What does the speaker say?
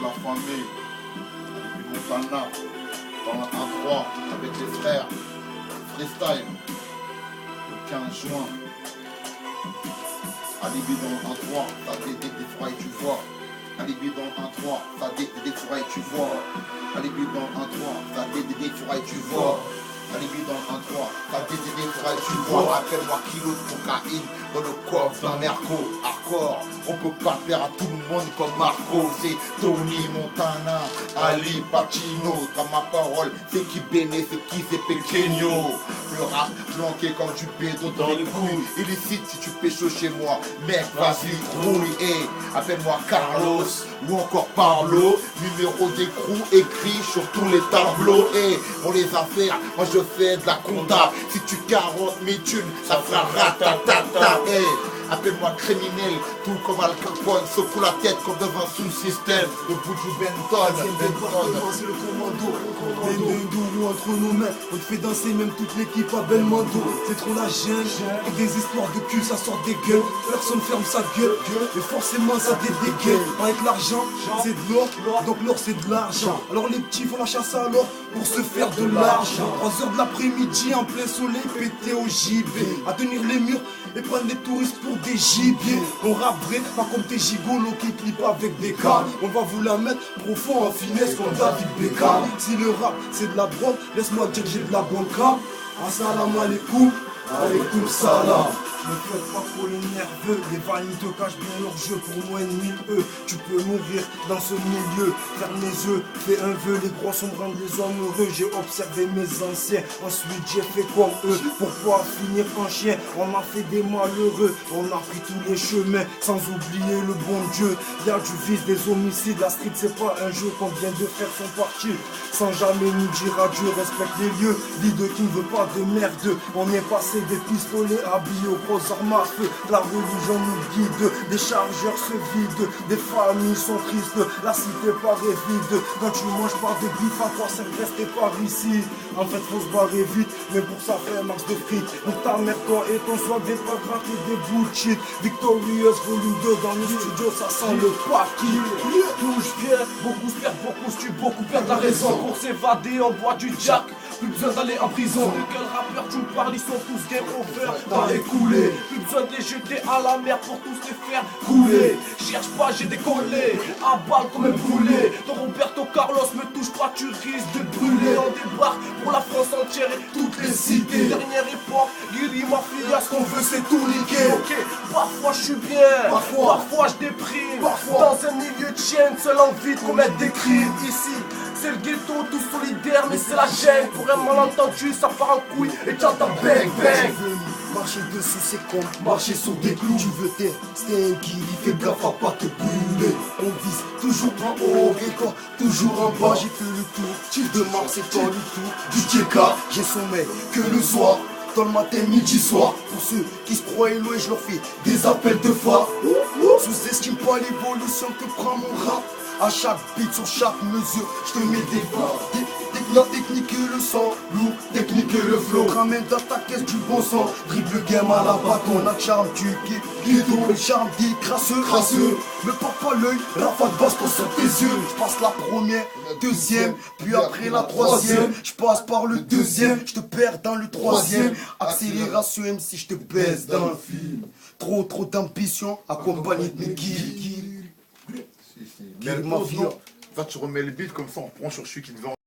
la famille, Alibi Montana, dans la 1-3 avec les frères, freestyle, le 15 juin. Alibi dans le 1-3, t'as des fourrailles, tu vois. Alibi dans le 1-3, t'as des fourrailles, tu vois. Alibi dans le 1-3, t'as des fourrailles, tu vois. Alibi dans le 1-3, t'as des fourrailles, tu vois. Appelle-moi kilo de cocaïne dans le coffre d'un Merco. Hardcore, on peut pas faire à tout le monde comme Marco. C'est Tony Montana, Ali Pacino. Dans ma parole, c'est qui Béné, c'est qui c'est Pequeño. Le rap planqué comme du pédo dans les couilles. Illicite si tu pécho chez moi. Mec, vas-y, rouille. Et appelle-moi Carlos ou encore Pablo. Numéro d'écrou écrit sur tous les tableaux. Et pour les affaires, moi je fais de la compta. Si tu carottes mes thunes, ça fera ratatata. Et appelle-moi criminel, tout comme Al Capone. Secoue la tête comme devant sous le système. Le bout du Benton. C'est le commando. Bendourou entre nos mains. On te fait danser même toute l'équipe à Belmondo. C'est trop la gêne. Avec des histoires de cul, ça sort des gueules. Personne ferme sa gueule. Et forcément ça dégaine. Avec l'argent, c'est de l'or. Donc l'or c'est de l'argent. Alors les petits font la chasse à l'or pour se faire de l'argent. 3 heures de l'après-midi en plein soleil, pété au gibet. À tenir les murs et prendre des touristes pour des gibiers. On rappe vrai, pas comme tes gigolos qui clippent avec des cannes. On va vous la mettre profond en finesse comme David Beckham. Si le rap c'est de la drogue, laisse-moi dire que j'ai de la banca. Assalamu alaikum, alaikum salam. Ne faites pas pour les nerveux, les vanilles te cachent bien leur jeu. Pour moins de 1000 tu peux mourir dans ce milieu. Ferme les yeux, fais un vœu, les gros sont rendent les hommes heureux. J'ai observé mes anciens, ensuite j'ai fait comme eux. Pour pouvoir finir en chien, on a fait des malheureux. On a pris tous les chemins, sans oublier le bon Dieu. Y'a du vice, des homicides, la street c'est pas un jeu qu'on vient de faire son parti. Sans jamais nous dire adieu, respecte les lieux. Vide qui ne veut pas de merde. On est passé des pistolets habillés au gros armes à feu. La religion nous guide, des chargeurs se vident, des familles sont tristes, la cité paraît vide. Quand tu manges par des bifs, à quoi sert de rester par ici? En fait faut se barrer vite, mais pour ça faire un max de fric. Donc ta mère toi et ton soir viens pas gratter des bullshit. Victorieuse volume 2 dans le studio, ça sent le paquis. Touche bien, beaucoup se perdent, beaucoup se tuent, beaucoup perdent la raison. Pour s'évader on boit du jack, plus besoin d'aller en prison. De quel rappeur tu me parles, ils sont tous game over, dans les coulées. Plus besoin de les jeter à la mer pour tous les faire couler. Cherche pas, j'ai décollé, à balle comme un boulet. Ton Roberto Carlos me touche pas, tu risques de brûler. On débarque pour la France entière et toutes les cités. Dernière époque, Guiri Mafia, ce qu'on veut c'est tout niquer. Ok, parfois je suis bien, parfois je déprime. Dans un milieu de chaîne, seule envie de commettre des crimes. Ici, c'est le ghetto, tout solidaire, mais c'est la gêne. Pour un malentendu, ça part en couille et t'entends bang bang. Marcher dessus c'est comme marcher sur des clous. Tu veux tester un kill, fais gaffe à pas te brûler. On vise toujours en haut et toi toujours en bas. J'ai fait le tour, tu demandes c'est toi le tour du TK. J'ai sommeil que le soir, dans le matin, midi, soir. Pour ceux qui se croient loin, je leur fais des appels de phare. Sous-estime pas l'évolution que prend mon rap. À chaque beat, sur chaque mesure, je te mets des phares. La technique et le sang, lourd, technique et le flow. Ramène dans ta caisse du bon sang, dribble game à la bâton. La charme du guido, le charme dit crasseux. Me porte pas l'œil, rafale baston sur tes yeux. Je passe la première, deuxième, puis après la troisième. Je passe par le deuxième, je te perds dans le troisième. Accélération MC, je te baisse dans le film. Trop d'ambition, accompagné de mes kills. Mais le mafia, va tu remets le beat comme ça, on prend sur celui qui te vend.